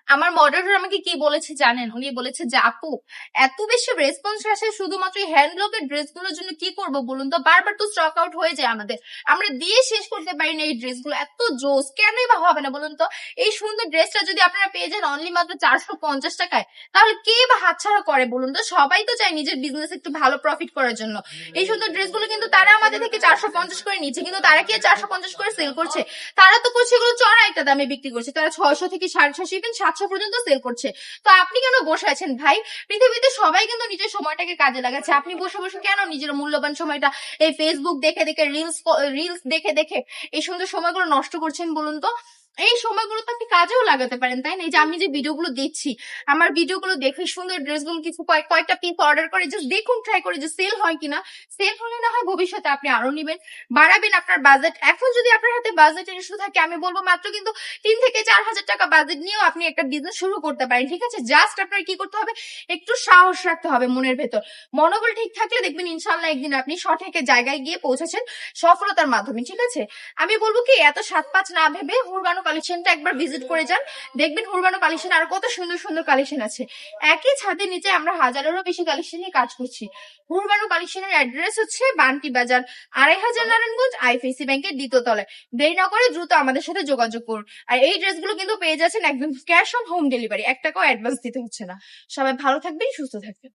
আমার মডারেটর আমাকে কি বলেছে জানেন? উনি বলেছে যে আপু, এত বেশি রেসপন্স আসে শুধুমাত্র হ্যান্ডলকের ড্রেসগুলোর জন্য, কি করব বলুন তো? বারবার তো স্টক আউট হয়ে যায় আমাদের, আমরা দিয়ে শেষ করতে পারি না এই ড্রেসগুলো। এত জোস কেনই বা হবে না বলুন তো? এই সুন্দর ড্রেসটা যদি আপনারা পেয়ে যান অনলি মাত্র 450 টাকায়, তাহলে কে বা হাতছাড়া করে বলুন তো? সবাই তো চায় নিজের বিজনেস একটু ভালো প্রফিট করার জন্য। এই সুন্দর ড্রেসগুলো কিন্তু তারা আমাদের থেকে 450 করে নিচ্ছে, কিন্তু তারা কি 450 করে সেল করছে? তারা তো করছে এগুলো চড়া একটা দামে বিক্রি করছে, তারা 600 থেকে 650 ইভেন 700 পর্যন্ত সেল করছে। তো আপনি কেন বসে আছেন ভাই? পৃথিবীতে সবাই কিন্তু নিজের সময়টাকে কাজে লাগাচ্ছে, আপনি বসে বসে কেন নিজের মূল্যবান সময়টা এই ফেসবুক দেখে দেখে, রিলস দেখে দেখে এই সুন্দর সময়গুলো নষ্ট করছেন বলুন তো? এই সময়গুলো তো আপনি কাজেও লাগাতে পারেন, তাই না? এই যে আমি যে ভিডিওগুলো দিচ্ছি, আমার ভিডিওগুলো দেখে সুন্দর ড্রেসগুলো কিছু কয়েকটা পিস অর্ডার করে জাস্ট দেখুন, ট্রাই করে যে সেল হয় কিনা। সেল হলে না হয় ভবিষ্যতে আপনি আরো নিবেন, বাড়াবেন আপনার বাজেট। এখন যদি আপনার হাতে বাজেটের ইস্যু থাকে, আমি বলবো মাত্র কিন্তু 3 থেকে 4 হাজার টাকা বাজেট নিয়েও আপনি একটা বিজনেস শুরু করতে পারেন, ঠিক আছে? জাস্ট আপনার কি করতে হবে, একটু সাহস রাখতে হবে মনের ভেতর। মনোবল ঠিক থাকলে দেখবেন ইনশাল্লাহ একদিন আপনি সঠিক জায়গায় গিয়ে পৌঁছেছেন সফলতার মাধ্যমে, ঠিক আছে? আমি বলবো কি, এত সাত পাঁচ না ভেবে হুরবানো কালেকশনটা একবার ভিজিট করে যান, দেখবেন হুরবানো কালেকশন আর কত সুন্দর সুন্দর কালেকশন আছে। একই ছাদের নিচে আমরা হাজারেরও বেশি কালেকশন নিয়ে কাজ করছি। হুরবানো কালেকশনের অ্যাড্রেস হচ্ছে বান্টি বাজার 2500 নারায়ণগঞ্জ, আইএফআইসি ব্যাংকের 2য় তলায়। দেরি না করে দ্রুত আমাদের সাথে যোগাযোগ করুন। আর এই ড্রেসগুলো কিন্তু পেয়ে যাচ্ছেন একদম ক্যাশ অন হোম ডেলিভারি, 1 টাকাও অ্যাডভান্স দিতে হচ্ছে না। সবাই ভালো থাকবেন, সুস্থ থাকবেন।